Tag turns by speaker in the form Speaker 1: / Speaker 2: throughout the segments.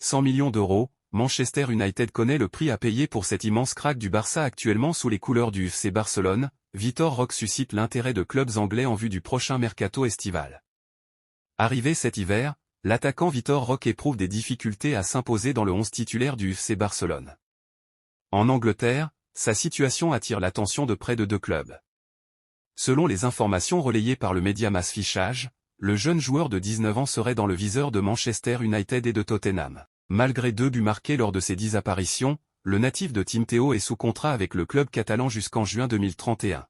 Speaker 1: 100 millions d'euros, Manchester United connaît le prix à payer pour cet immense crack du Barça actuellement sous les couleurs du FC Barcelone. Vitor Roque suscite l'intérêt de clubs anglais en vue du prochain mercato estival. Arrivé cet hiver, l'attaquant Vitor Roque éprouve des difficultés à s'imposer dans le 11 titulaire du FC Barcelone. En Angleterre, sa situation attire l'attention de près de 2 clubs. Selon les informations relayées par le média Mass Fichage, le jeune joueur de 19 ans serait dans le viseur de Manchester United et de Tottenham. Malgré 2 buts marqués lors de ses 10 apparitions, le natif de Team Théo est sous contrat avec le club catalan jusqu'en juin 2031.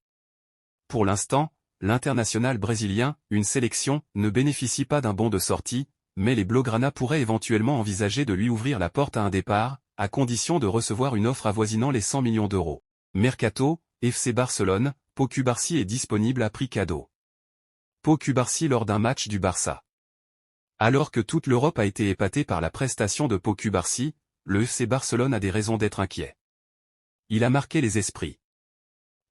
Speaker 1: Pour l'instant, l'international brésilien, une sélection, ne bénéficie pas d'un bon de sortie, mais les Blaugrana pourraient éventuellement envisager de lui ouvrir la porte à un départ, à condition de recevoir une offre avoisinant les 100 millions d'euros. Mercato, FC Barcelone, Pau Cubarsí est disponible à prix cadeau. Pau Cubarsí lors d'un match du Barça. Alors que toute l'Europe a été épatée par la prestation de Pau Cubarsí, le FC Barcelone a des raisons d'être inquiet. Il a marqué les esprits.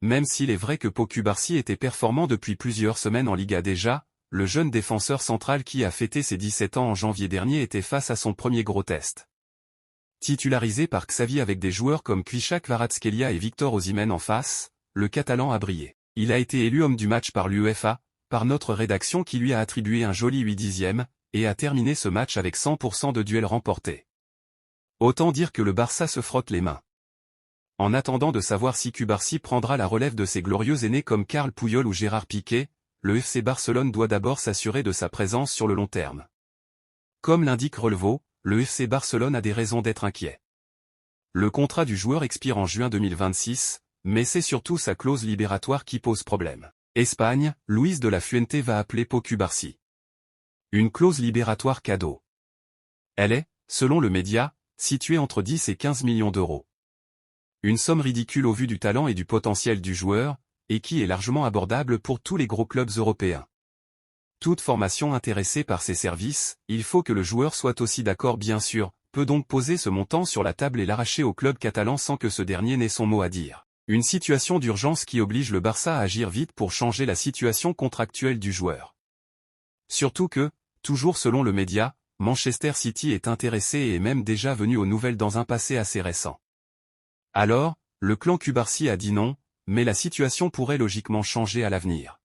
Speaker 1: Même s'il est vrai que Pau Cubarsí était performant depuis plusieurs semaines en Liga déjà, le jeune défenseur central qui a fêté ses 17 ans en janvier dernier était face à son premier gros test. Titularisé par Xavi avec des joueurs comme Kvicha Kvaratskhelia et Victor Osimhen en face, le Catalan a brillé. Il a été élu homme du match par l'UEFA, par notre rédaction qui lui a attribué un joli 8/10, et a terminé ce match avec 100% de duels remportés. Autant dire que le Barça se frotte les mains. En attendant de savoir si Cubarsí prendra la relève de ses glorieux aînés comme Carles Puyol ou Gérard Piqué, le FC Barcelone doit d'abord s'assurer de sa présence sur le long terme. Comme l'indique Relevo, le FC Barcelone a des raisons d'être inquiet. Le contrat du joueur expire en juin 2026, mais c'est surtout sa clause libératoire qui pose problème. Espagne, Luis de la Fuente va appeler Pau Cubarsí. Une clause libératoire cadeau. Elle est, selon le média, située entre 10 et 15 millions d'euros. Une somme ridicule au vu du talent et du potentiel du joueur, et qui est largement abordable pour tous les gros clubs européens. Toute formation intéressée par ces services, il faut que le joueur soit aussi d'accord bien sûr, peut donc poser ce montant sur la table et l'arracher au club catalan sans que ce dernier n'ait son mot à dire. Une situation d'urgence qui oblige le Barça à agir vite pour changer la situation contractuelle du joueur. Surtout que, toujours selon le média, Manchester City est intéressé et est même déjà venu aux nouvelles dans un passé assez récent. Alors, le clan Cubarsí a dit non, mais la situation pourrait logiquement changer à l'avenir.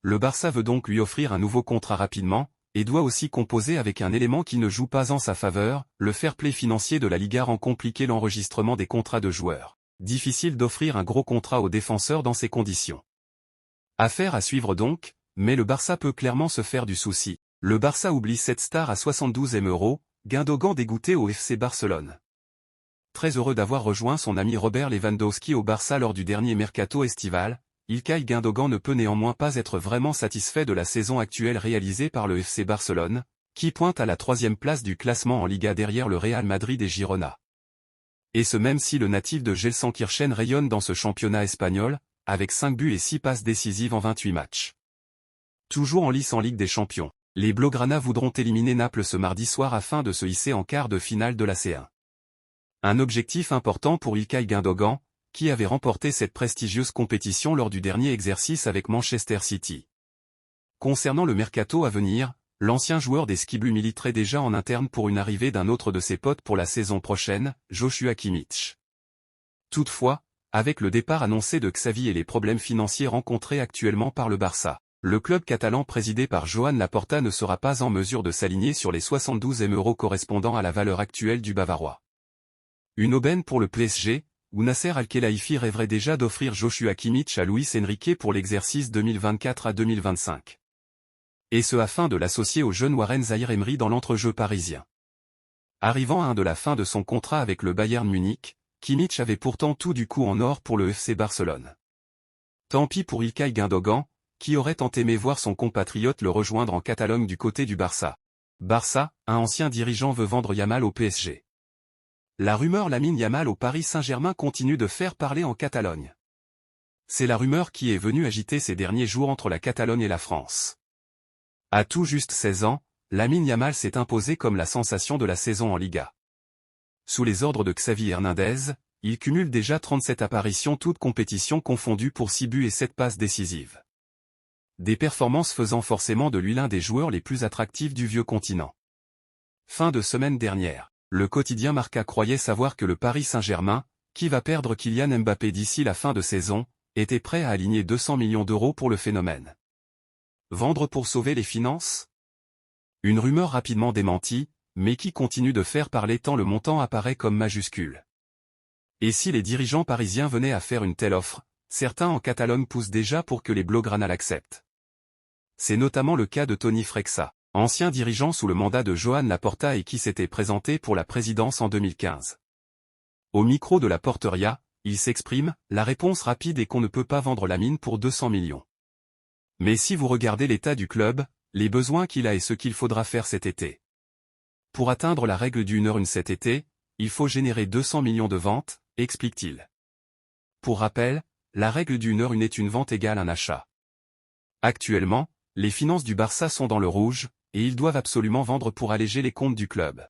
Speaker 1: Le Barça veut donc lui offrir un nouveau contrat rapidement, et doit aussi composer avec un élément qui ne joue pas en sa faveur, le fair-play financier de la Liga rend compliqué l'enregistrement des contrats de joueurs. Difficile d'offrir un gros contrat aux défenseurs dans ces conditions. Affaire à suivre donc, mais le Barça peut clairement se faire du souci. Le Barça oublie cette star à 72 M €, Gundogan dégoûté au FC Barcelone. Très heureux d'avoir rejoint son ami Robert Lewandowski au Barça lors du dernier mercato estival, İlkay Gundogan ne peut néanmoins pas être vraiment satisfait de la saison actuelle réalisée par le FC Barcelone, qui pointe à la 3e place du classement en Liga derrière le Real Madrid et Girona. Et ce même si le natif de Gelsenkirchen rayonne dans ce championnat espagnol, avec 5 buts et 6 passes décisives en 28 matchs. Toujours en lice en Ligue des Champions, les Blaugrana voudront éliminer Naples ce mardi soir afin de se hisser en quart de finale de la C1. Un objectif important pour İlkay Gundogan, qui avait remporté cette prestigieuse compétition lors du dernier exercice avec Manchester City. Concernant le mercato à venir, l'ancien joueur des Skibus militerait déjà en interne pour une arrivée d'un autre de ses potes pour la saison prochaine, Joshua Kimmich. Toutefois, avec le départ annoncé de Xavi et les problèmes financiers rencontrés actuellement par le Barça, le club catalan présidé par Joan Laporta ne sera pas en mesure de s'aligner sur les 72 M € correspondant à la valeur actuelle du Bavarois. Une aubaine pour le PSG, où Nasser Al-Khelaifi rêverait déjà d'offrir Joshua Kimmich à Luis Enrique pour l'exercice 2024 à 2025. Et ce afin de l'associer au jeune Warren Zaïre-Emery dans l'entrejeu parisien. Arrivant à un de la fin de son contrat avec le Bayern Munich, Kimmich avait pourtant tout du coup en or pour le FC Barcelone. Tant pis pour İlkay Gundogan, qui aurait tant aimé voir son compatriote le rejoindre en Catalogne du côté du Barça. Barça, un ancien dirigeant veut vendre Yamal au PSG. La rumeur Lamine Yamal au Paris Saint-Germain continue de faire parler en Catalogne. C'est la rumeur qui est venue agiter ces derniers jours entre la Catalogne et la France. À tout juste 16 ans, Lamine Yamal s'est imposé comme la sensation de la saison en Liga. Sous les ordres de Xavi Hernandez, il cumule déjà 37 apparitions toutes compétitions confondues pour 6 buts et 7 passes décisives. Des performances faisant forcément de lui l'un des joueurs les plus attractifs du vieux continent. Fin de semaine dernière, le quotidien Marca croyait savoir que le Paris Saint-Germain, qui va perdre Kylian Mbappé d'ici la fin de saison, était prêt à aligner 200 millions d'euros pour le phénomène. Vendre pour sauver les finances? Une rumeur rapidement démentie, mais qui continue de faire parler tant le montant apparaît comme majuscule. Et si les dirigeants parisiens venaient à faire une telle offre, certains en Catalogne poussent déjà pour que les Blaugrana l'acceptent. C'est notamment le cas de Tony Frexa, ancien dirigeant sous le mandat de Joan Laporta et qui s'était présenté pour la présidence en 2015. Au micro de la Porteria, il s'exprime, la réponse rapide est qu'on ne peut pas vendre la mine pour 200 millions. Mais si vous regardez l'état du club, les besoins qu'il a et ce qu'il faudra faire cet été. Pour atteindre la règle du 1h1 cet été, il faut générer 200 millions de ventes, explique-t-il. Pour rappel, la règle du 1h1 est une vente égale un achat. Actuellement, les finances du Barça sont dans le rouge, et ils doivent absolument vendre pour alléger les comptes du club.